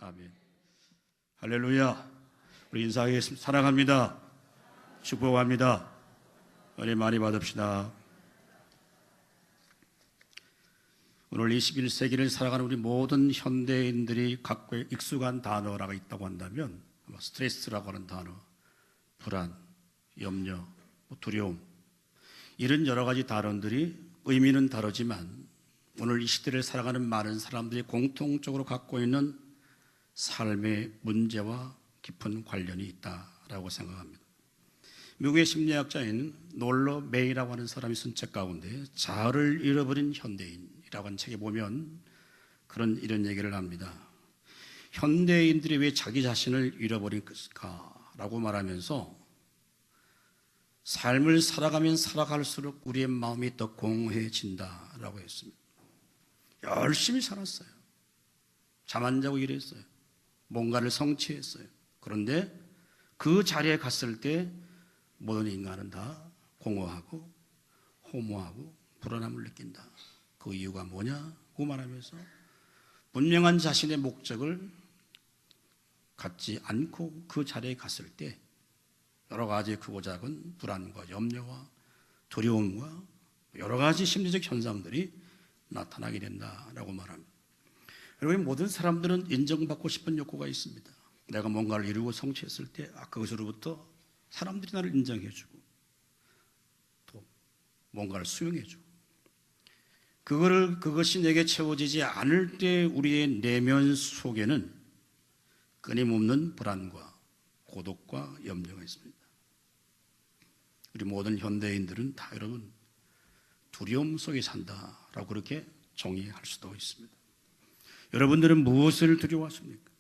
아멘. 할렐루야. 우리 인사하겠습니다. 사랑합니다. 축복합니다. 은혜 많이 받읍시다. 오늘 21세기를 살아가는 우리 모든 현대인들이 갖고 익숙한 단어라고 있다고 한다면 스트레스라고 하는 단어, 불안, 염려, 두려움, 이런 여러 가지 단어들이 의미는 다르지만 오늘 이 시대를 살아가는 많은 사람들이 공통적으로 갖고 있는 삶의 문제와 깊은 관련이 있다라고 생각합니다. 미국의 심리학자인 놀러 메이라고 하는 사람이 쓴 책 가운데 자아를 잃어버린 현대인이라고 하는 책에 보면 이런 얘기를 합니다. 현대인들이 왜 자기 자신을 잃어버린 것일까라고 말하면서 삶을 살아가면 살아갈수록 우리의 마음이 더 공허해진다라고 했습니다. 열심히 살았어요. 잠 안 자고 일했어요. 뭔가를 성취했어요. 그런데 그 자리에 갔을 때 모든 인간은 다 공허하고 허무하고 불안함을 느낀다. 그 이유가 뭐냐고 말하면서 분명한 자신의 목적을 갖지 않고 그 자리에 갔을 때 여러 가지 크고 작은 불안과 염려와 두려움과 여러 가지 심리적 현상들이 나타나게 된다라고 말합니다. 여러분, 모든 사람들은 인정받고 싶은 욕구가 있습니다. 내가 뭔가를 이루고 성취했을 때 그것으로부터 사람들이 나를 인정해주고 또 뭔가를 수용해주고 그것이 내게 채워지지 않을 때 우리의 내면 속에는 끊임없는 불안과 고독과 염려가 있습니다. 우리 모든 현대인들은 다 여러분 두려움 속에 산다라고 그렇게 정의할 수도 있습니다. 여러분들은 무엇을 두려워하십니까?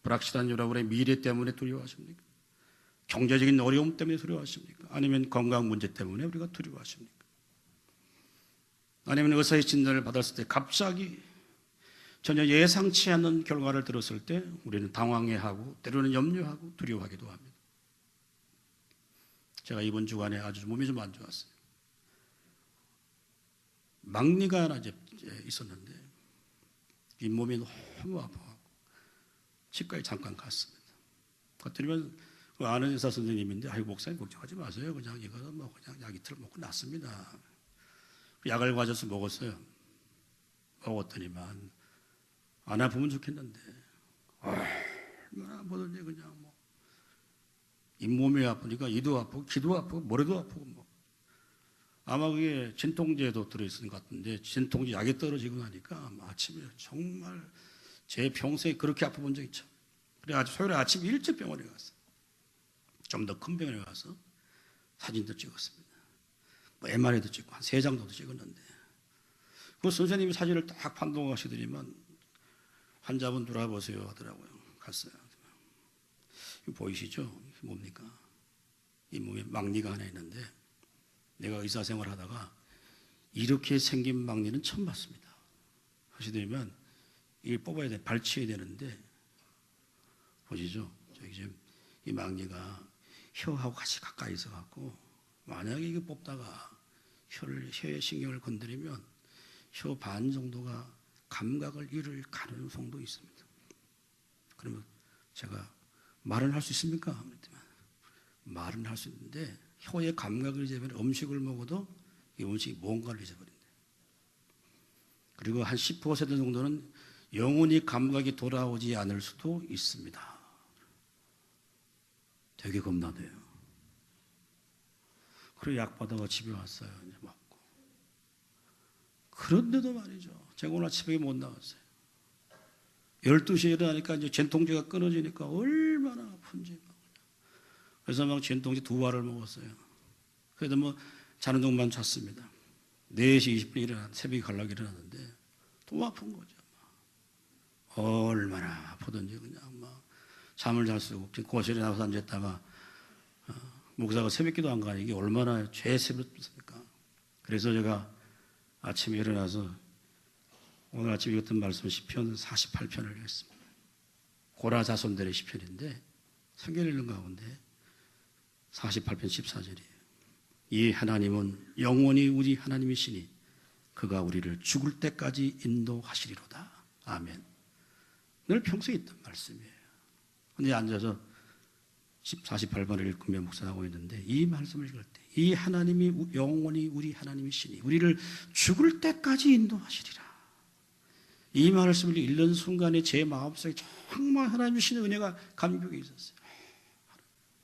불확실한 여러분의 미래 때문에 두려워하십니까? 경제적인 어려움 때문에 두려워하십니까? 아니면 건강 문제 때문에 우리가 두려워하십니까? 아니면 의사의 진단을 받았을 때 갑자기 전혀 예상치 않는 결과를 들었을 때 우리는 당황해하고 때로는 염려하고 두려워하기도 합니다. 제가 이번 주간에 아주 몸이 좀 안 좋았어요. 막리가 하나 있었는데 잇몸이 너무 아파가지고 치과에 잠깐 갔습니다. 갔더니만 그 아는 의사 선생님인데, 아이고 목사님 걱정하지 마세요. 그냥 이거 그냥 약 이틀 먹고 낫습니다. 약을 가져서 먹었어요. 먹었더니만 안 아프면 좋겠는데 얼마나 아프던지 그냥 잇몸이 아프니까 이도 아프고 귀도 아프고 머리도 아프고 아마 그게 진통제도 들어있는 것 같은데 진통제 약이 떨어지고 나니까 아침에 정말 제 평생에 그렇게 아파본 적이 있죠. 그래가지고 토요일에 아침 일찍 병원에 갔어요. 좀 더 큰 병원에 가서 사진도 찍었습니다. MRI도 찍고 한 3장도 찍었는데 그 선생님이 사진을 딱 판독하시더니만 환자분 돌아보세요 하더라고요. 갔어요. 이거 보이시죠? 이게 뭡니까? 이 몸에 막리가 하나 있는데 내가 의사생활 하다가 이렇게 생긴 막리는 처음 봤습니다. 하시더니만 이걸 뽑아야 돼, 발치해야 되는데 보시죠? 저기 지금 이 막리가 혀하고 같이 가까이 있어 갖고 만약에 이거 뽑다가 혀의 신경을 건드리면 혀 반 정도가 감각을 잃을 가능성도 있습니다. 그러면 제가 말은 할 수 있습니까? 그랬더니 말은 할 수 있는데 혀의 감각을 잊어버리면 음식을 먹어도 이 음식이 뭔가를 잊어버린대. 그리고 한 10% 정도는 영원히 감각이 돌아오지 않을 수도 있습니다. 되게 겁나대요. 그래 약 받아가 집에 왔어요. 이제 먹고. 그런데도 말이죠. 제가 오늘 아침에 못 나왔어요. 12시에 일어나니까 이제 진통제가 끊어지니까 얼마나 아픈지. 그래서 막 진통제 2알을 먹었어요. 그래도 자는 동안 잤습니다. 4시 20분에 새벽에 가려고 일어났는데 또 아픈 거죠. 얼마나 아프던지 그냥 잠을 잘 수가 없지. 거실에 나가서 앉았다가 목사가 새벽기도 안 가니 이게 얼마나 죄스럽습니까? 그래서 제가 아침에 일어나서 오늘 아침에 읽었던 말씀 시편 48편을 읽었습니다. 고라 자손들의 시편인데 성경 읽는 가운데 48편 14절이에요. 이 하나님은 영원히 우리 하나님이시니 그가 우리를 죽을 때까지 인도하시리로다. 아멘. 늘 평소에 있던 말씀이에요. 근데 앉아서 48번을 읽으며 묵상하고 있는데 이 말씀을 읽을 때 이 하나님이 영원히 우리 하나님이시니 우리를 죽을 때까지 인도하시리라. 이 말씀을 읽는 순간에 제 마음속에 정말 하나님 주시는 은혜가 감격이 있었어요.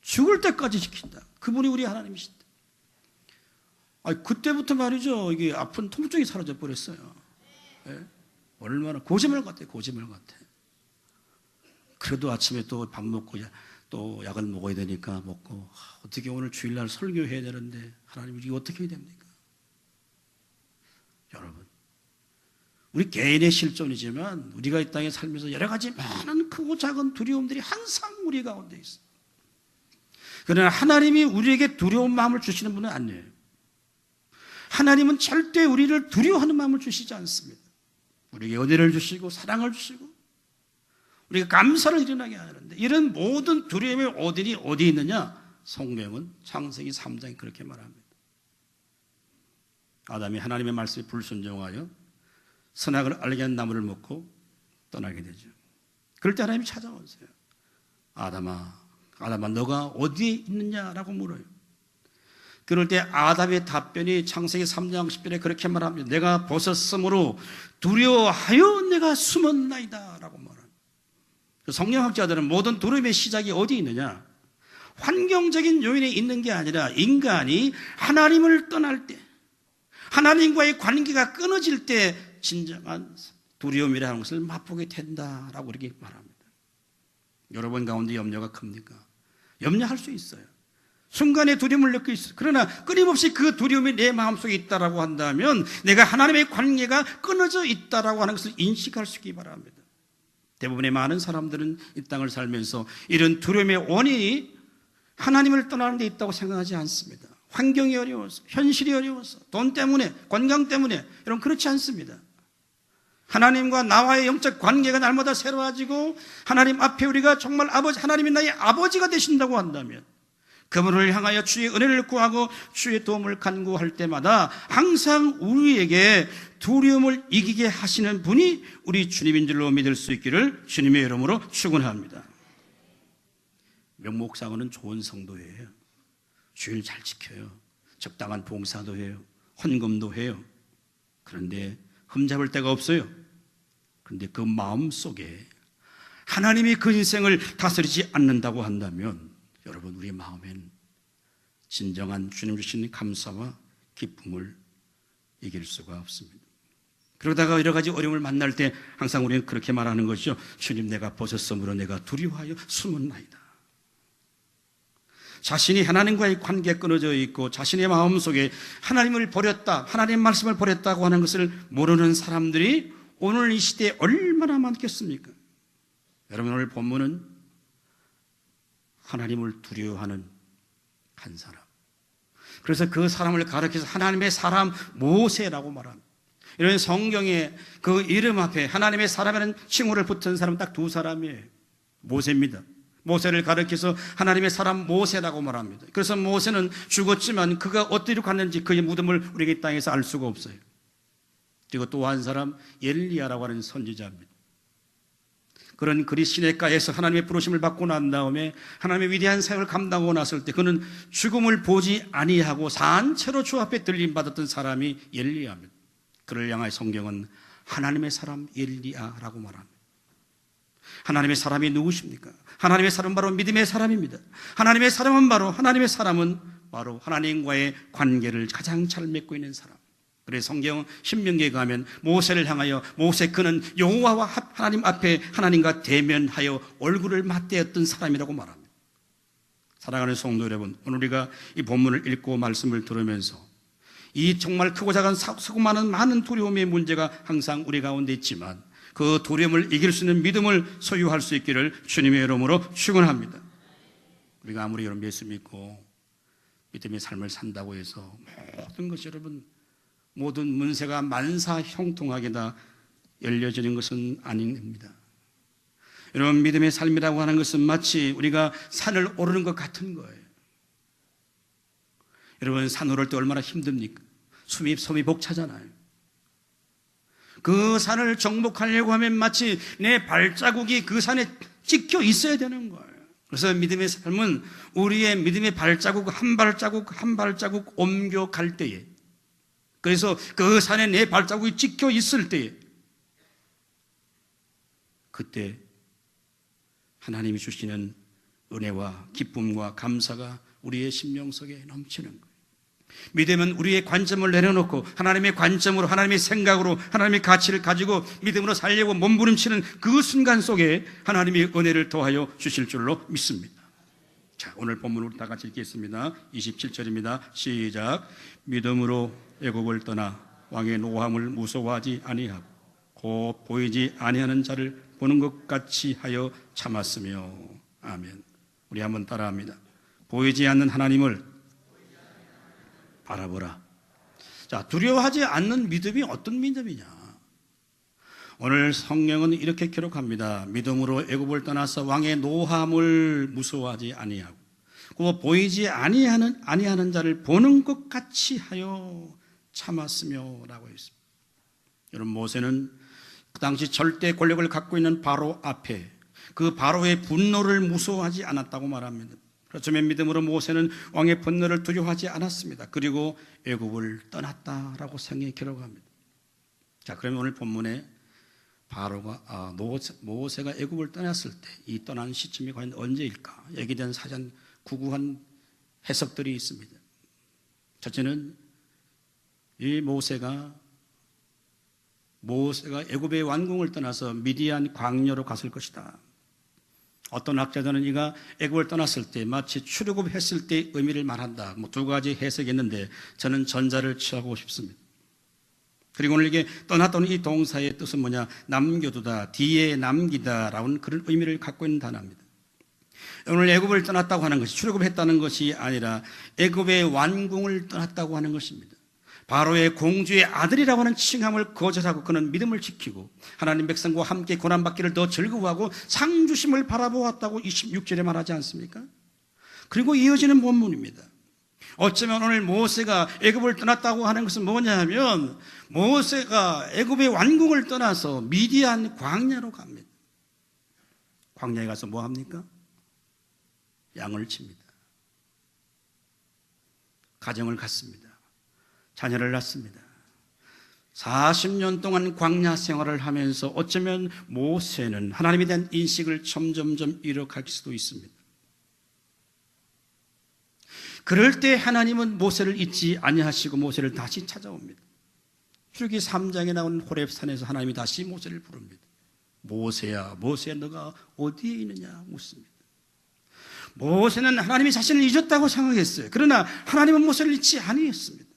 죽을 때까지 지킨다. 그분이 우리 하나님이신다. 그때부터 말이죠. 이게 아픈 통증이 사라져 버렸어요. 예? 얼마나 고집을 같아, 고집을 같아. 그래도 아침에 또 밥 먹고 또 약을 먹어야 되니까 먹고 어떻게 오늘 주일날 설교해야 되는데 하나님 이게 어떻게 해야 됩니까? 여러분, 우리 개인의 실존이지만 우리가 이 땅에 살면서 여러 가지 많은 크고 작은 두려움들이 항상 우리 가운데 있어요. 그러나 하나님이 우리에게 두려운 마음을 주시는 분은 아니에요. 하나님은 절대 우리를 두려워하는 마음을 주시지 않습니다. 우리에게 은혜를 주시고 사랑을 주시고 우리가 감사를 일어나게 하는데 이런 모든 두려움의 어딜이 어디 있느냐? 성경은 창세기 3장에 그렇게 말합니다. 아담이 하나님의 말씀에 불순종하여 선악을 알게 한 나무를 먹고 떠나게 되죠. 그럴 때 하나님이 찾아오세요. 아담아 너가 어디에 있느냐라고 물어요. 그럴 때 아담의 답변이 창세기 3장 10절에 그렇게 말합니다. 내가 벗었으므로 두려워하여 내가 숨었나이다 라고 말합니다. 성경학자들은 모든 두려움의 시작이 어디 있느냐? 환경적인 요인에 있는 게 아니라 인간이 하나님을 떠날 때, 하나님과의 관계가 끊어질 때 진정한 두려움이라는 것을 맛보게 된다라고 이렇게 말합니다. 여러분 가운데 염려가 큽니까? 염려할 수 있어요. 순간에 두려움을 느낄 수 있어요. 그러나 끊임없이 그 두려움이 내 마음속에 있다라고 한다면 내가 하나님의 관계가 끊어져 있다라고 하는 것을 인식할 수 있기 바랍니다. 대부분의 많은 사람들은 이 땅을 살면서 이런 두려움의 원인이 하나님을 떠나는 데 있다고 생각하지 않습니다. 환경이 어려워서, 현실이 어려워서, 돈 때문에, 건강 때문에, 여러분 그렇지 않습니다. 하나님과 나와의 영적 관계가 날마다 새로워지고 하나님 앞에 우리가 정말 하나님이 나의 아버지가 되신다고 한다면 그분을 향하여 주의 은혜를 구하고 주의 도움을 간구할 때마다 항상 우리에게 두려움을 이기게 하시는 분이 우리 주님인 줄로 믿을 수 있기를 주님의 이름으로 축원합니다. 명목상으로는 좋은 성도예요. 주일 잘 지켜요. 적당한 봉사도 해요. 헌금도 해요. 그런데 흠잡을 데가 없어요. 그런데 그 마음속에 하나님이 그 인생을 다스리지 않는다고 한다면 여러분 우리 마음엔 진정한 주님 주신 감사와 기쁨을 이길 수가 없습니다. 그러다가 여러 가지 어려움을 만날 때 항상 우리는 그렇게 말하는 것이죠. 주님 내가 벗었으므로 내가 두려워하여 숨었나이다. 자신이 하나님과의 관계가 끊어져 있고 자신의 마음속에 하나님을 버렸다, 하나님의 말씀을 버렸다고 하는 것을 모르는 사람들이 오늘 이 시대에 얼마나 많겠습니까? 여러분 오늘 본문은 하나님을 두려워하는 한 사람. 그래서 그 사람을 가리켜서 하나님의 사람 모세라고 말합니다. 이런 성경에 그 이름 앞에 하나님의 사람이라는 칭호를 붙은 사람은 딱 두 사람이에요. 모세입니다. 모세를 가리켜서 하나님의 사람 모세라고 말합니다. 그래서 모세는 죽었지만 그가 어디로 갔는지 그의 무덤을 우리가 이 땅에서 알 수가 없어요. 그리고 또 한 사람 엘리야라고 하는 선지자입니다. 그런 그리 시냇가에서 하나님의 부르심을 받고 난 다음에 하나님의 위대한 사역을 감당하고 났을 때 그는 죽음을 보지 아니하고 산채로 주 앞에 들림받았던 사람이 엘리야입니다. 그를 향하여 성경은 하나님의 사람 엘리야라고 말합니다. 하나님의 사람이 누구십니까? 하나님의 사람은 바로 믿음의 사람입니다. 하나님의 사람은 바로 하나님과의 관계를 가장 잘 맺고 있는 사람. 그래서 성경 신명기에 가면 모세를 향하여 모세 그는 여호와와 하나님 앞에 하나님과 대면하여 얼굴을 맞대었던 사람이라고 말합니다. 사랑하는 성도 여러분, 오늘 우리가 이 본문을 읽고 말씀을 들으면서 이 정말 크고 작은 수고 많은 두려움의 문제가 항상 우리 가운데 있지만 그 두려움을 이길 수 있는 믿음을 소유할 수 있기를 주님의 이름으로 축원합니다. 우리가 아무리 여러분 예수 믿고 믿음의 삶을 산다고 해서 모든 것이 여러분 모든 문세가 만사 형통하게 다 열려지는 것은 아닙니다. 여러분 믿음의 삶이라고 하는 것은 마치 우리가 산을 오르는 것 같은 거예요. 여러분 산 오를 때 얼마나 힘듭니까? 숨이 벅차잖아요. 그 산을 정복하려고 하면 마치 내 발자국이 그 산에 찍혀 있어야 되는 거예요. 그래서 믿음의 삶은 우리의 믿음의 발자국 한 발자국 한 발자국 옮겨갈 때에, 그래서 그 산에 내 발자국이 찍혀 있을 때에, 그때 하나님이 주시는 은혜와 기쁨과 감사가 우리의 심령 속에 넘치는 거예요. 믿음은 우리의 관점을 내려놓고 하나님의 관점으로, 하나님의 생각으로, 하나님의 가치를 가지고 믿음으로 살려고 몸부림치는 그 순간 속에 하나님의 은혜를 더하여 주실 줄로 믿습니다. 자, 오늘 본문 우리 다 같이 읽겠습니다. 27절입니다. 시작. 믿음으로 애굽을 떠나 왕의 노함을 무서워하지 아니하고 곧 보이지 아니하는 자를 보는 것 같이 하여 참았으며. 아멘. 우리 한번 따라합니다. 보이지 않는 하나님을 바라보라. 자, 두려워하지 않는 믿음이 어떤 믿음이냐? 오늘 성경은 이렇게 기록합니다. 믿음으로 애굽을 떠나서 왕의 노함을 무서워하지 아니하고 그 보이지 아니하는 자를 보는 것 같이 하여 참았으며라고 했습니다. 여러분, 모세는 그 당시 절대 권력을 갖고 있는 바로 앞에 그 바로의 분노를 무서워하지 않았다고 말합니다. 그렇지만 믿음으로 모세는 왕의 분노를 두려워하지 않았습니다. 그리고 애굽을 떠났다라고 성경이 기록합니다. 자, 그러면 오늘 본문에 바로가 모세가 애굽을 떠났을 때 이 떠난 시점이 과연 언제일까? 여기에 대한 사전 구구한 해석들이 있습니다. 첫째는 이 모세가 애굽의 왕궁을 떠나서 미디안 광야로 갔을 것이다. 어떤 학자들은 이가 애굽을 떠났을 때 마치 출애굽했을 때의 의미를 말한다. 두 가지 해석이 있는데 저는 전자를 취하고 싶습니다. 그리고 오늘 이게 떠났다는 이 동사의 뜻은 뭐냐? 남겨두다, 뒤에 남기다라는 그런 의미를 갖고 있는 단어입니다. 오늘 애굽을 떠났다고 하는 것이 출애굽했다는 것이 아니라 애굽의 왕궁을 떠났다고 하는 것입니다. 바로의 공주의 아들이라고 하는 칭함을 거절하고 그는 믿음을 지키고 하나님 백성과 함께 고난받기를 더 즐거워하고 상 주심을 바라보았다고 26절에 말하지 않습니까? 그리고 이어지는 본문입니다. 어쩌면 오늘 모세가 애굽을 떠났다고 하는 것은 뭐냐 하면 모세가 애굽의 왕궁을 떠나서 미디안 광야로 갑니다. 광야에 가서 뭐 합니까? 양을 칩니다. 가정을 갖습니다. 자녀를 낳습니다. 40년 동안 광야 생활을 하면서 어쩌면 모세는 하나님에 대한 인식을 점점점 잃어갈 수도 있습니다. 그럴 때 하나님은 모세를 잊지 아니하시고 모세를 다시 찾아옵니다. 출애굽기 3장에 나오는 호렙산에서 하나님이 다시 모세를 부릅니다. 모세야, 모세야, 너가 어디에 있느냐 묻습니다. 모세는 하나님이 자신을 잊었다고 생각했어요. 그러나 하나님은 모세를 잊지 아니했습니다.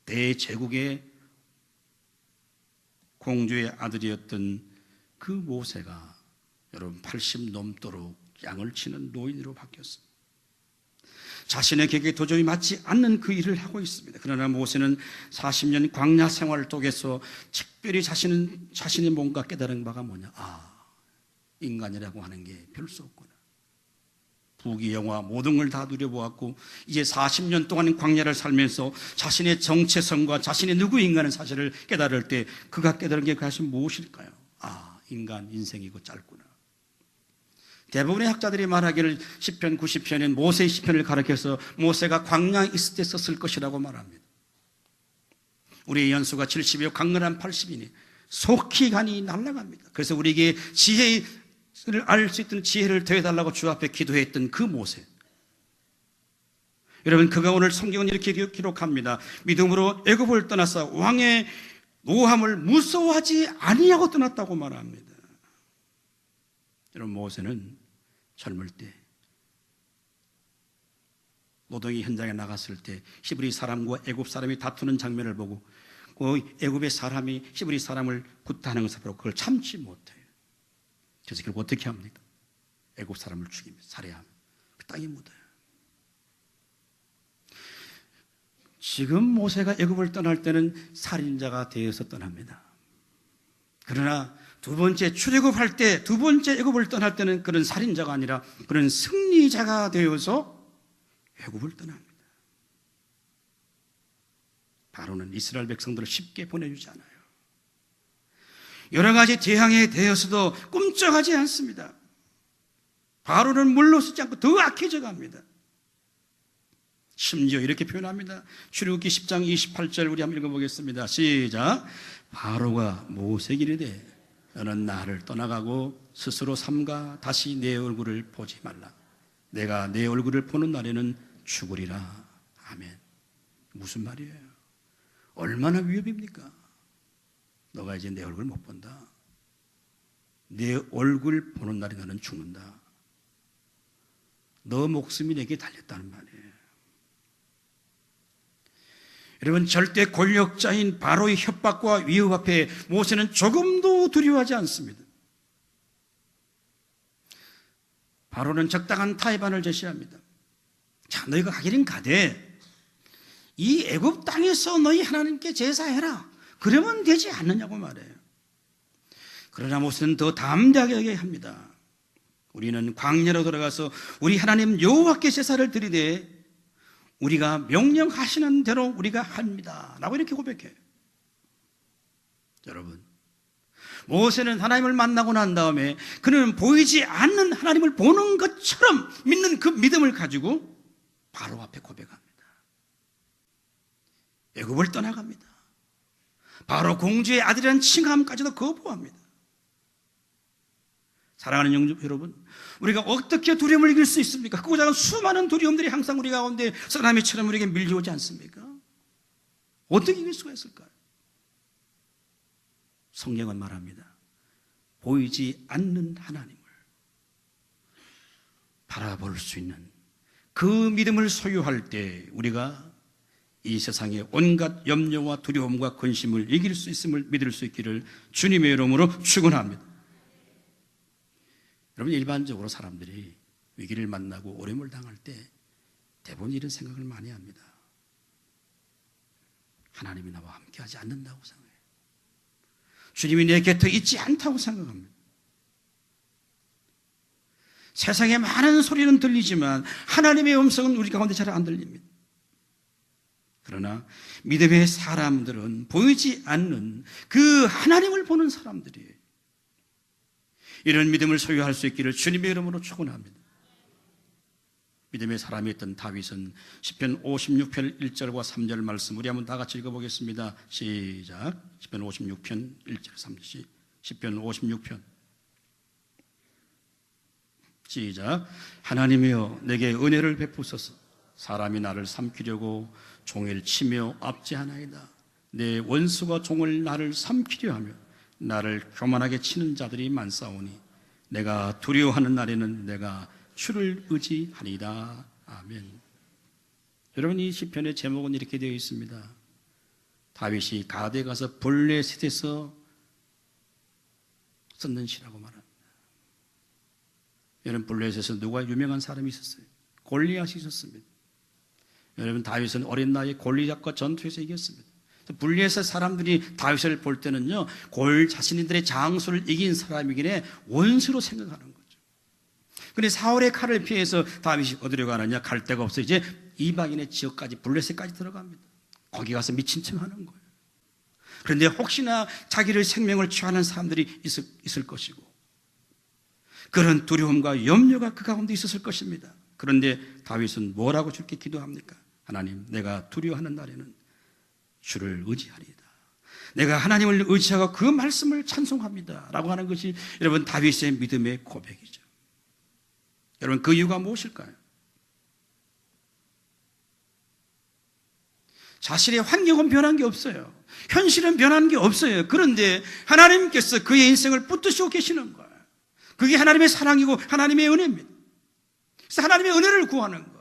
대제국의 공주의 아들이었던 그 모세가 여러분 80 넘도록 양을 치는 노인으로 바뀌었습니다. 자신의 객에 도저히 맞지 않는 그 일을 하고 있습니다. 그러나 모세는 40년 광야 생활을 통해서 특별히 자신의 뭔가 깨달은 바가 뭐냐? 인간이라고 하는 게 별 수 없구나. 부귀영화 모든 걸 다 누려보았고 이제 40년 동안 광야를 살면서 자신의 정체성과 자신의 누구인가는 사실을 깨달을 때 그가 깨달은 게 과연 무엇일까요? 인간 인생이고 짧구나. 대부분의 학자들이 말하기를 시편 90편인 모세의 시편을 가르쳐서 모세가 광야에 있을 때 썼을 것이라고 말합니다. 우리의 연수가 70이요 강건한 80이니 속히 간이 날아갑니다. 그래서 우리에게 지혜를 알 수 있던 지혜를 더해달라고 주 앞에 기도했던 그 모세. 여러분, 그가 오늘 성경은 이렇게 기록합니다. 믿음으로 애굽을 떠나서 왕의 노함을 무서워하지 아니하고 떠났다고 말합니다. 여러분, 모세는 젊을 때 노동의 현장에 나갔을 때 히브리 사람과 애굽 사람이 다투는 장면을 보고 그 애굽의 사람이 히브리 사람을 구타하는 것을 보고 그걸 참지 못해요. 그래서 결국 어떻게 합니까? 애굽 사람을 죽이며 살해하며 그 땅에 묻어요. 지금 모세가 애굽을 떠날 때는 살인자가 되어서 떠납니다. 그러나 두 번째 출애굽할 때, 두 번째 애굽을 떠날 때는 그런 살인자가 아니라 그런 승리자가 되어서 애굽을 떠납니다. 바로는 이스라엘 백성들을 쉽게 보내주지 않아요. 여러 가지 재앙에 대해서도 꿈쩍하지 않습니다. 바로는 물러서지 않고 더 악해져 갑니다. 심지어 이렇게 표현합니다. 출애굽기 10장 28절 우리 한번 읽어보겠습니다. 시작. 바로가 모세에게 이르되 너는 나를 떠나가고 스스로 삼가 다시 내 얼굴을 보지 말라. 내가 내 얼굴을 보는 날에는 죽으리라. 아멘. 무슨 말이에요? 얼마나 위협입니까? 너가 이제 내 얼굴 못 본다. 내 얼굴 보는 날에 너는 죽는다. 너 목숨이 내게 달렸다는 말이에요. 여러분, 절대 권력자인 바로의 협박과 위협 앞에 모세는 조금도 두려워하지 않습니다. 바로는 적당한 타협안을 제시합니다. 자, 너희가 가기는 가되 이 애굽 땅에서 너희 하나님께 제사해라. 그러면 되지 않느냐고 말해요. 그러나 모세는 더 담대하게 합니다. 우리는 광야로 돌아가서 우리 하나님 여호와께 제사를 드리되 우리가 명령하시는 대로 우리가 합니다. 라고 이렇게 고백해요. 여러분, 모세는 하나님을 만나고 난 다음에 그는 보이지 않는 하나님을 보는 것처럼 믿는 그 믿음을 가지고 바로 앞에 고백합니다. 애굽을 떠나갑니다. 바로 공주의 아들이라는 칭함까지도 거부합니다. 사랑하는 영접 여러분, 우리가 어떻게 두려움을 이길 수 있습니까? 크고 작은 수많은 두려움들이 항상 우리 가운데 쓰나미처럼 우리에게 밀려오지 않습니까? 어떻게 이길 수가 있을까요? 성경은 말합니다. 보이지 않는 하나님을 바라볼 수 있는 그 믿음을 소유할 때 우리가 이 세상의 온갖 염려와 두려움과 근심을 이길 수 있음을 믿을 수 있기를 주님의 이름으로 축원합니다. 여러분, 일반적으로 사람들이 위기를 만나고 어려움을 당할 때 대부분 이런 생각을 많이 합니다. 하나님이 나와 함께하지 않는다고 생각해요. 주님이 내 곁에 있지 않다고 생각합니다. 세상에 많은 소리는 들리지만 하나님의 음성은 우리 가운데 잘 안 들립니다. 그러나 믿음의 사람들은 보이지 않는 그 하나님을 보는 사람들이에요. 이런 믿음을 소유할 수 있기를 주님의 이름으로 축원합니다. 믿음의 사람이었던 다윗은 시편 56편 1절과 3절 말씀 우리 한번 다 같이 읽어보겠습니다. 시작. 시편 56편 1절 3절. 시편 56편 시작. 하나님이여 내게 은혜를 베푸소서. 사람이 나를 삼키려고 종을 치며 압제하나이다. 내 원수가 종을 나를 삼키려 하며 나를 교만하게 치는 자들이 많사오니 내가 두려워하는 날에는 내가 주를 의지하리이다. 아멘. 여러분, 이 시편의 제목은 이렇게 되어 있습니다. 다윗이 가드에 가서 블레셋에서 썼는 시라고 말합니다. 여러분, 블레셋에서 누가 유명한 사람이 있었어요? 골리앗이 있었습니다. 여러분, 다윗은 어린 나이에 골리앗과 전투에서 이겼습니다. 블레셋 사람들이 다윗을 볼 때는요, 자신들의 장수를 이긴 사람이기에 원수로 생각하는 거죠. 그런데 사울의 칼을 피해서 다윗이 어디로 가느냐? 갈 데가 없어 이제 이방인의 지역까지 블레셋까지 들어갑니다. 거기 가서 미친 척 하는 거예요. 그런데 혹시나 자기를 생명을 취하는 사람들이 있을 것이고 그런 두려움과 염려가 그 가운데 있었을 것입니다. 그런데 다윗은 뭐라고 주께 기도합니까? 하나님, 내가 두려워하는 날에는 주를 의지하리이다. 내가 하나님을 의지하고 그 말씀을 찬송합니다. 라고 하는 것이 여러분 다윗의 믿음의 고백이죠. 여러분, 그 이유가 무엇일까요? 자신의 환경은 변한 게 없어요. 현실은 변한 게 없어요. 그런데 하나님께서 그의 인생을 붙드시고 계시는 거예요. 그게 하나님의 사랑이고 하나님의 은혜입니다. 그래서 하나님의 은혜를 구하는 거예요.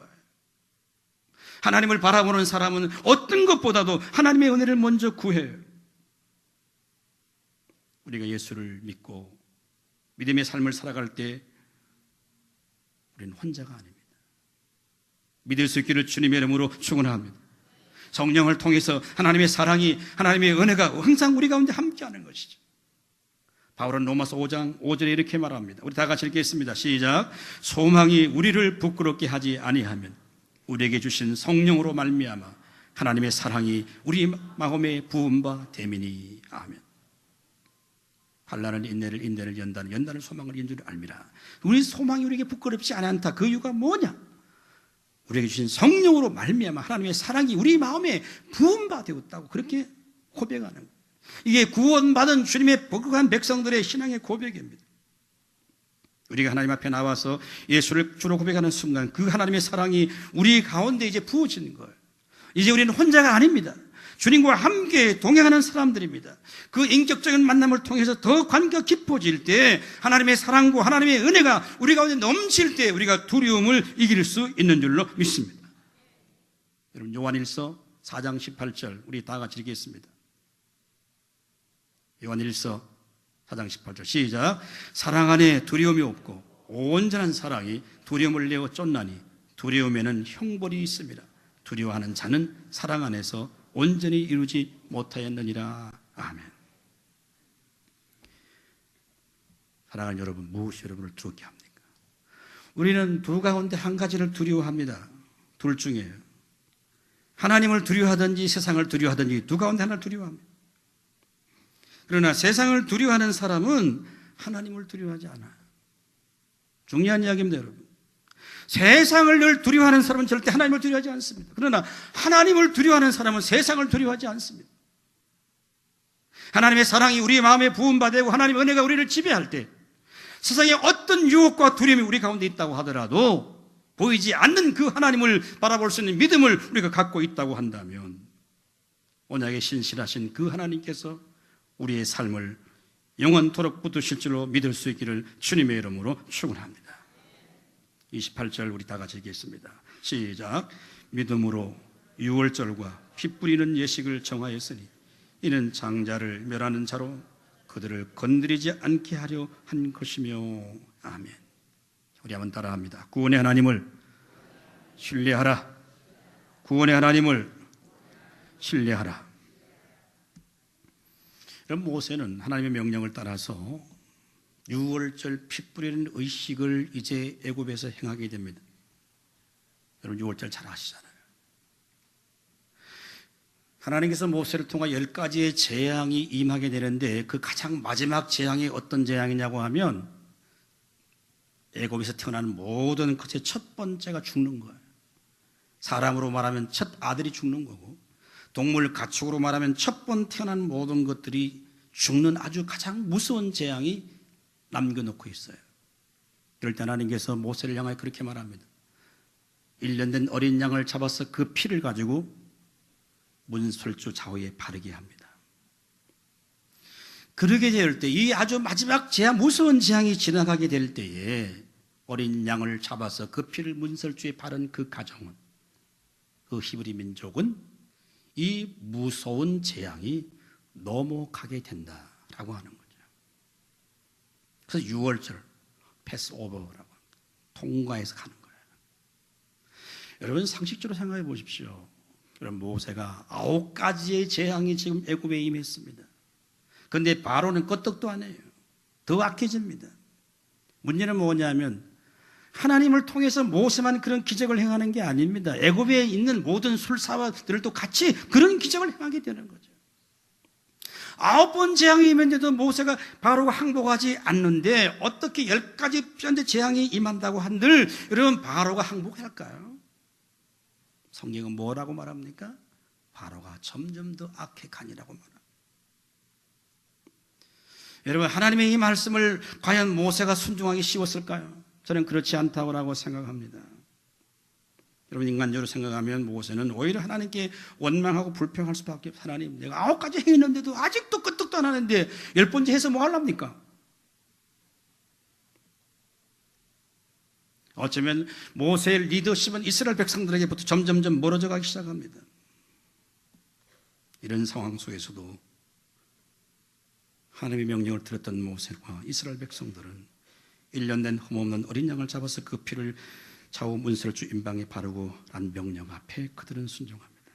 하나님을 바라보는 사람은 어떤 것보다도 하나님의 은혜를 먼저 구해요. 우리가 예수를 믿고 믿음의 삶을 살아갈 때 우리는 혼자가 아닙니다. 믿을 수 있기를 주님의 이름으로 축원합니다. 성령을 통해서 하나님의 사랑이, 하나님의 은혜가 항상 우리 가운데 함께하는 것이죠. 바울은 로마서 5장 5절에 이렇게 말합니다. 우리 다 같이 읽겠습니다. 시작. 소망이 우리를 부끄럽게 하지 아니하면 우리에게 주신 성령으로 말미암아 하나님의 사랑이 우리 마음에 부은 바 되미니. 아멘. 환난은 인내를 연단을 소망을 인 줄 알미라. 우리 소망이 우리에게 부끄럽지 않다. 그 이유가 뭐냐? 우리에게 주신 성령으로 말미암아 하나님의 사랑이 우리 마음에 부은 바 되었다고 그렇게 고백하는 거예요. 이게 구원받은 주님의 복한 백성들의 신앙의 고백입니다. 우리가 하나님 앞에 나와서 예수를 주로 고백하는 순간 그 하나님의 사랑이 우리 가운데 이제 부어지는 거예요. 이제 우리는 혼자가 아닙니다. 주님과 함께 동행하는 사람들입니다. 그 인격적인 만남을 통해서 더 관계가 깊어질 때 하나님의 사랑과 하나님의 은혜가 우리 가운데 넘칠 때 우리가 두려움을 이길 수 있는 줄로 믿습니다. 여러분, 요한일서 4장 18절 우리 다 같이 읽겠습니다. 요한일서 4장 18절 시작. 사랑 안에 두려움이 없고 온전한 사랑이 두려움을 내어 쫓나니 두려움에는 형벌이 있습니다. 두려워하는 자는 사랑 안에서 온전히 이루지 못하였느니라. 아멘. 사랑하는 여러분, 무엇이 여러분을 두렵게 합니까? 우리는 두 가운데 한 가지를 두려워합니다. 둘 중에요. 하나님을 두려워하든지 세상을 두려워하든지 두 가운데 하나를 두려워합니다. 그러나 세상을 두려워하는 사람은 하나님을 두려워하지 않아요. 중요한 이야기입니다, 여러분. 세상을 늘 두려워하는 사람은 절대 하나님을 두려워하지 않습니다. 그러나 하나님을 두려워하는 사람은 세상을 두려워하지 않습니다. 하나님의 사랑이 우리의 마음에 부음받고 하나님의 은혜가 우리를 지배할 때 세상에 어떤 유혹과 두려움이 우리 가운데 있다고 하더라도 보이지 않는 그 하나님을 바라볼 수 있는 믿음을 우리가 갖고 있다고 한다면 언약에 신실하신 그 하나님께서 우리의 삶을 영원토록 붙드실 줄로 믿을 수 있기를 주님의 이름으로 축원합니다. 28절 우리 다 같이 읽겠습니다. 시작. 믿음으로 유월절과 피 뿌리는 예식을 정하였으니 이는 장자를 멸하는 자로 그들을 건드리지 않게 하려 한 것이며. 아멘. 우리 한번 따라합니다. 구원의 하나님을 신뢰하라. 구원의 하나님을 신뢰하라. 그럼 모세는 하나님의 명령을 따라서 유월절 피 뿌리는 의식을 이제 애굽에서 행하게 됩니다. 여러분, 유월절 잘 아시잖아요. 하나님께서 모세를 통해 10가지의 재앙이 임하게 되는데 그 가장 마지막 재앙이 어떤 재앙이냐고 하면 애굽에서 태어나는 모든 것의 첫 번째가 죽는 거예요. 사람으로 말하면 첫 아들이 죽는 거고, 동물 가축으로 말하면 첫 번 태어난 모든 것들이 죽는 아주 가장 무서운 재앙이 남겨놓고 있어요. 그럴 때 하나님께서 모세를 향하여 그렇게 말합니다. 1년 된 어린 양을 잡아서 그 피를 가지고 문설주 좌우에 바르게 합니다. 그러게 될 때 이 아주 마지막 재앙, 무서운 재앙이 지나가게 될 때에 어린 양을 잡아서 그 피를 문설주에 바른 그 가정은, 그 히브리 민족은 이 무서운 재앙이 넘어가게 된다라고 하는 거죠. 그래서 6월절 패스오버라고 합니다. 통과해서 가는 거예요. 여러분, 상식적으로 생각해 보십시오. 그럼 모세가 9가지의 재앙이 지금 애굽에 임했습니다. 그런데 바로는 끄떡도 안 해요. 더 악해집니다. 문제는 뭐냐면 하나님을 통해서 모세만 그런 기적을 행하는 게 아닙니다. 애굽에 있는 모든 술사들도 같이 그런 기적을 행하게 되는 거죠. 9번 재앙이 임했는데도 모세가 바로가 항복하지 않는데 어떻게 10가지 재앙이 임한다고 한들 여러분, 바로가 항복할까요? 성경은 뭐라고 말합니까? 바로가 점점 더 악해가니라고 말합니다. 여러분, 하나님의 이 말씀을 과연 모세가 순종하기 쉬웠을까요? 저는 그렇지 않다고 생각합니다. 여러분, 인간적으로 생각하면 모세는 오히려 하나님께 원망하고 불평할 수밖에 없어요. 하나님, 내가 9가지 행했는데도 아직도 끄떡도 안 하는데 10번째 해서 뭐 하랍니까? 어쩌면 모세의 리더십은 이스라엘 백성들에게부터 점점점 멀어져 가기 시작합니다. 이런 상황 속에서도 하나님의 명령을 들었던 모세와 이스라엘 백성들은 1년 된 흠없는 어린 양을 잡아서 그 피를 좌우 문설주 임방에 바르고 란 명령 앞에 그들은 순종합니다.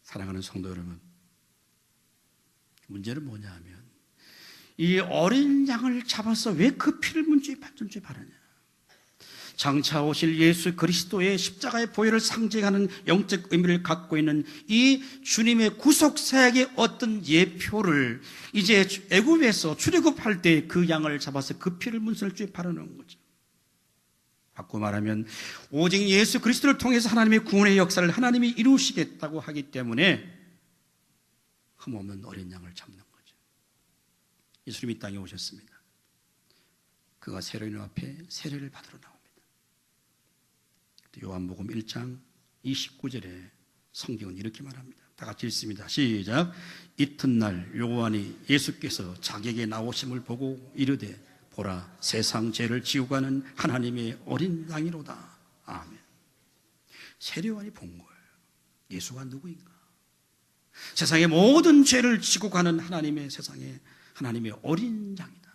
사랑하는 성도 여러분, 문제는 뭐냐 하면 이 어린 양을 잡아서 왜 그 피를 문주에 바르냐? 장차 오실 예수 그리스도의 십자가의 보혈을 상징하는 영적 의미를 갖고 있는 이 주님의 구속 사역의 어떤 예표를 이제 애굽에서 출애굽할 때 그 양을 잡아서 그 피를 문설주에 바르는 거죠. 바꾸고 말하면 오직 예수 그리스도를 통해서 하나님의 구원의 역사를 하나님이 이루시겠다고 하기 때문에 흠없는 어린 양을 잡는 거죠. 예수님이 이 땅에 오셨습니다. 그가 세례인 앞에 세례를 받으러 나옵니다. 요한복음 1장 29절에 성경은 이렇게 말합니다. 다 같이 읽습니다. 시작. 이튿날 요한이 예수께서 자기에게 나오심을 보고 이르되 보라, 세상 죄를 지고 가는 하나님의 어린 양이로다. 아멘. 세례요한이 본 거예요. 예수가 누구인가? 세상의 모든 죄를 지고 가는 하나님의 세상에 하나님의 어린 양이다.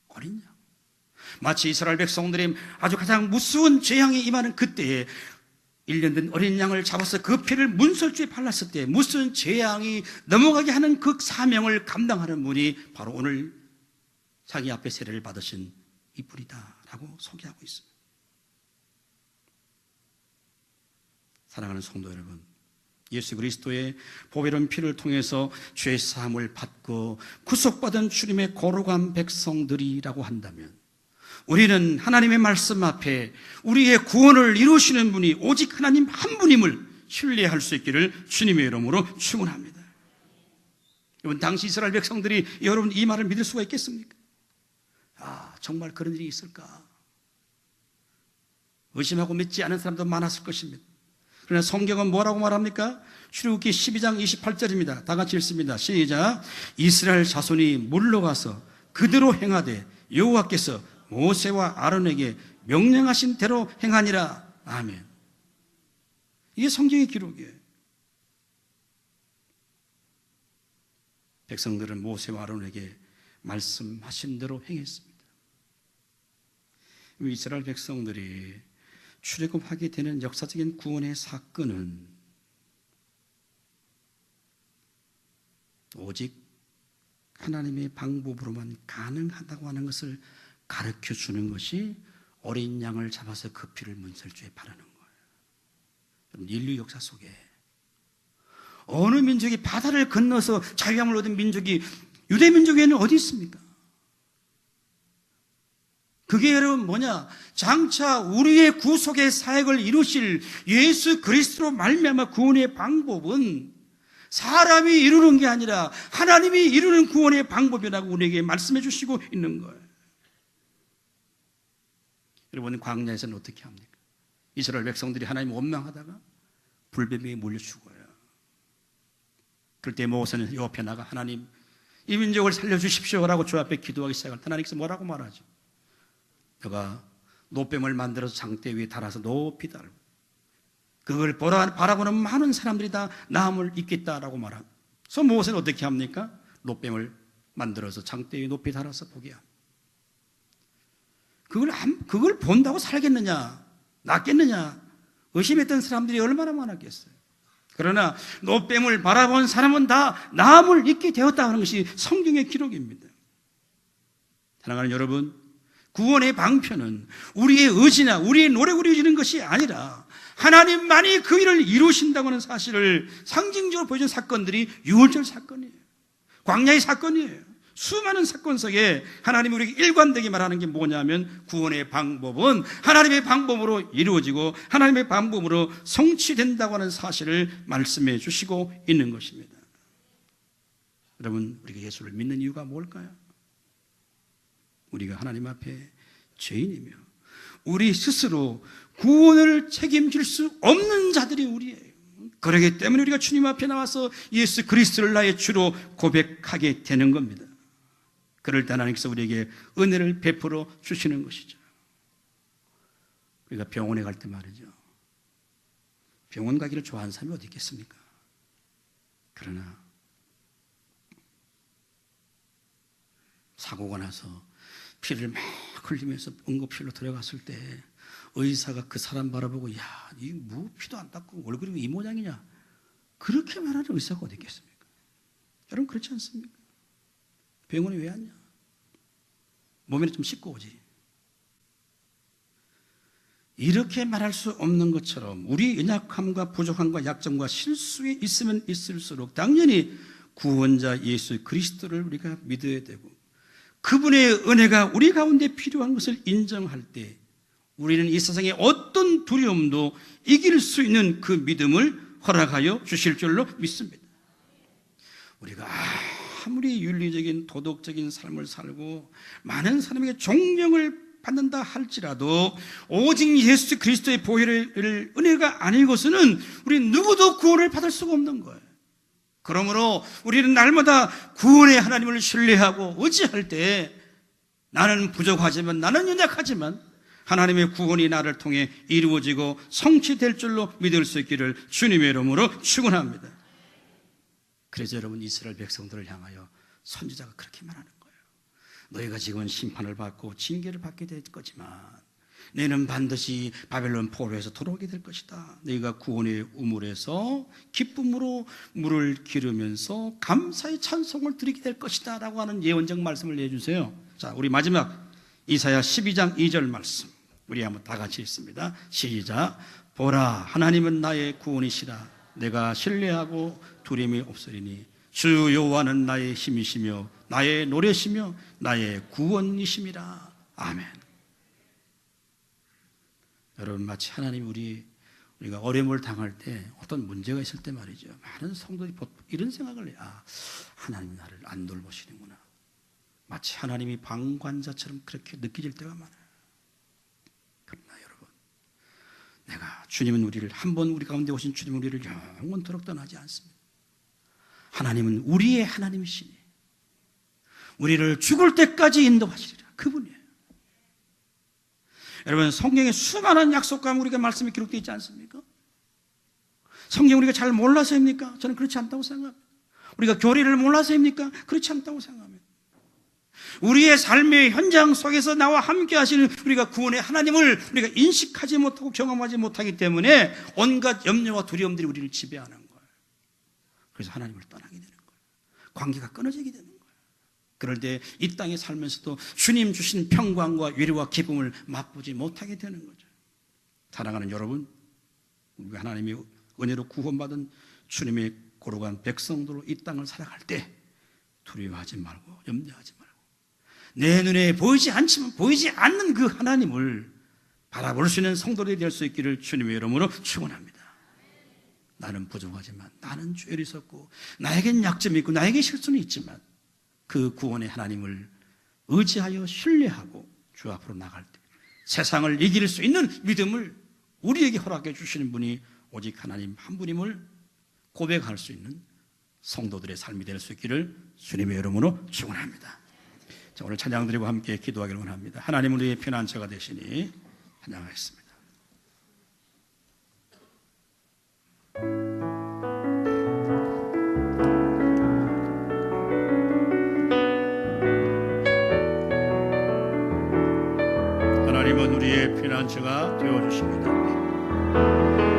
어린 양. 마치 이스라엘 백성들이 아주 가장 무서운 재앙이 임하는 그때에 1년 된 어린 양을 잡아서 그 피를 문설주에 발랐을 때 무슨 재앙이 넘어가게 하는 그 사명을 감당하는 분이 바로 오늘 자기 앞에 세례를 받으신 이분이다라고 소개하고 있습니다. 사랑하는 성도 여러분, 예수 그리스도의 보배로운 피를 통해서 죄 사함을 받고 구속받은 주님의 거룩한 백성들이라고 한다면 우리는 하나님의 말씀 앞에 우리의 구원을 이루시는 분이 오직 하나님 한 분임을 신뢰할 수 있기를 주님의 이름으로 축원합니다. 여러분, 당시 이스라엘 백성들이 여러분 이 말을 믿을 수가 있겠습니까? 정말 그런 일이 있을까? 의심하고 믿지 않은 사람도 많았을 것입니다. 그러나 성경은 뭐라고 말합니까? 출애굽기 12장 28절입니다. 다 같이 읽습니다. 시작. 이스라엘 자손이 물러가서 그대로 행하되 여호와께서 모세와 아론에게 명령하신 대로 행하니라. 아멘. 이게 성경의 기록이에요. 백성들은 모세와 아론에게 말씀하신 대로 행했습니다. 이스라엘 백성들이 출애굽하게 되는 역사적인 구원의 사건은 오직 하나님의 방법으로만 가능하다고 하는 것을 가르쳐 주는 것이 어린 양을 잡아서 그 피를 문설주에 바르는 거예요. 인류 역사 속에 어느 민족이 바다를 건너서 자유함을 얻은 민족이 유대 민족에는 어디 있습니까? 그게 여러분 뭐냐? 장차 우리의 구속의 사역을 이루실 예수 그리스도로 말미암아 구원의 방법은 사람이 이루는 게 아니라 하나님이 이루는 구원의 방법이라고 우리에게 말씀해 주시고 있는 거예요. 여러분, 광야에서는 어떻게 합니까? 이스라엘 백성들이 하나님을 원망하다가 불뱀에게 몰려 죽어요. 그럴 때 모세는 요 앞에 나가 하나님 이 민족을 살려주십시오라고 주 앞에 기도하기 시작할 때 하나님께서 뭐라고 말하죠? 너가 노뱀을 만들어서 장대 위에 달아서 높이 달고 그걸 바라보는 많은 사람들이 다 나음을 입겠다라고 말합니다. 그래서 모세는 어떻게 합니까? 노뱀을 만들어서 장대 위에 높이 달아서 보게 합니다. 그걸 본다고 살겠느냐, 낫겠느냐 의심했던 사람들이 얼마나 많았겠어요. 그러나 노뱀을 바라본 사람은 다 나음을 입게 되었다는 것이 성경의 기록입니다. 사랑하는 여러분, 구원의 방편은 우리의 의지나 우리의 노력으로 이루어지는 것이 아니라 하나님만이 그 일을 이루신다고 하는 사실을 상징적으로 보여준 사건들이 유월절 사건이에요. 광야의 사건이에요. 수많은 사건 속에 하나님이 우리에게 일관되게 말하는 게 뭐냐면 구원의 방법은 하나님의 방법으로 이루어지고 하나님의 방법으로 성취된다고 하는 사실을 말씀해 주시고 있는 것입니다. 여러분, 우리가 예수를 믿는 이유가 뭘까요? 우리가 하나님 앞에 죄인이며 우리 스스로 구원을 책임질 수 없는 자들이 우리예요. 그렇기 때문에 우리가 주님 앞에 나와서 예수 그리스도를 나의 주로 고백하게 되는 겁니다. 그럴 때 하나님께서 우리에게 은혜를 베풀어 주시는 것이죠. 우리가 병원에 갈 때 말이죠. 병원 가기를 좋아하는 사람이 어디 있겠습니까? 그러나 사고가 나서 피를 막 흘리면서 응급실로 들어갔을 때 의사가 그 사람 바라보고 야, 이 뭐 피도 안 닦고 얼굴이 왜 이 모양이냐 그렇게 말하는 의사가 어디 있겠습니까? 여러분 그렇지 않습니까? 병원에 왜 왔냐? 몸이나 좀 씻고 오지. 이렇게 말할 수 없는 것처럼 우리 연약함과 부족함과 약점과 실수에 있으면 있을수록 당연히 구원자 예수 그리스도를 우리가 믿어야 되고, 그분의 은혜가 우리 가운데 필요한 것을 인정할 때 우리는 이 세상의 어떤 두려움도 이길 수 있는 그 믿음을 허락하여 주실 줄로 믿습니다. 우리가 아무리 윤리적인 도덕적인 삶을 살고 많은 사람에게 존경을 받는다 할지라도 오직 예수 그리스도의 보혈의 은혜가 아니고서는 우리 누구도 구원을 받을 수가 없는 거예요. 그러므로 우리는 날마다 구원의 하나님을 신뢰하고 의지할 때 나는 부족하지만, 나는 연약하지만 하나님의 구원이 나를 통해 이루어지고 성취될 줄로 믿을 수 있기를 주님의 이름으로 축원합니다. 그래서 여러분, 이스라엘 백성들을 향하여 선지자가 그렇게 말하는 거예요. 너희가 지금 심판을 받고 징계를 받게 될 거지만 너희는 반드시 바벨론 포로에서 돌아오게 될 것이다. 너희가 구원의 우물에서 기쁨으로 물을 기르면서 감사의 찬송을 드리게 될 것이다 라고 하는 예언적 말씀을 내주세요. 자, 우리 마지막 이사야 12장 2절 말씀 우리 한번 다 같이 읽습니다. 시작. 보라, 하나님은 나의 구원이시라. 내가 신뢰하고 두려움이 없으리니 주 여호와는 나의 힘이시며 나의 노래시며 나의 구원이심이라. 아멘. 여러분, 마치 하나님이 우리가 어려움을 당할 때, 어떤 문제가 있을 때 말이죠, 많은 성도들이 이런 생각을 해요. 하나님이 나를 안 돌보시는구나. 마치 하나님이 방관자처럼 그렇게 느껴질 때가 많아요. 그러나 여러분, 주님은 우리를, 한번 우리 가운데 오신 주님은 우리를 영원토록 떠나지 않습니다. 하나님은 우리의 하나님이시니 우리를 죽을 때까지 인도하시리라. 그분이에요. 여러분, 성경에 수많은 약속과 우리가 말씀이 기록되어 있지 않습니까? 성경 우리가 잘 몰라서입니까? 저는 그렇지 않다고 생각합니다. 우리가 교리를 몰라서입니까? 그렇지 않다고 생각합니다. 우리의 삶의 현장 속에서 나와 함께 하시는 우리가 구원의 하나님을 우리가 인식하지 못하고 경험하지 못하기 때문에 온갖 염려와 두려움들이 우리를 지배하는 거예요. 그래서 하나님을 떠나게 되는 거예요. 관계가 끊어지게 되는 거예요. 그럴 때 이 땅에 살면서도 주님 주신 평강과 위로와 기쁨을 맛보지 못하게 되는 거죠. 사랑하는 여러분, 우리가 하나님의 은혜로 구원받은 주님의 거룩한 백성들로 이 땅을 살아갈 때 두려워하지 말고 염려하지 말고 내 눈에 보이지 않지만 보이지 않는 그 하나님을 바라볼 수 있는 성도들이 될 수 있기를 주님의 이름으로 축원합니다. 나는 부족하지만, 나는 죄를 있었고, 나에겐 약점이 있고, 나에게 실수는 있지만 그 구원의 하나님을 의지하여 신뢰하고 주 앞으로 나갈 때 세상을 이길 수 있는 믿음을 우리에게 허락해 주시는 분이 오직 하나님 한 분임을 고백할 수 있는 성도들의 삶이 될 수 있기를 주님의 이름으로 축원합니다. 자, 오늘 찬양 드리고 함께 기도하기를 원합니다. 하나님, 우리의 피난처가 되시니 찬양하겠습니다. 하나님은 우리의 피난처가 되어주십니다.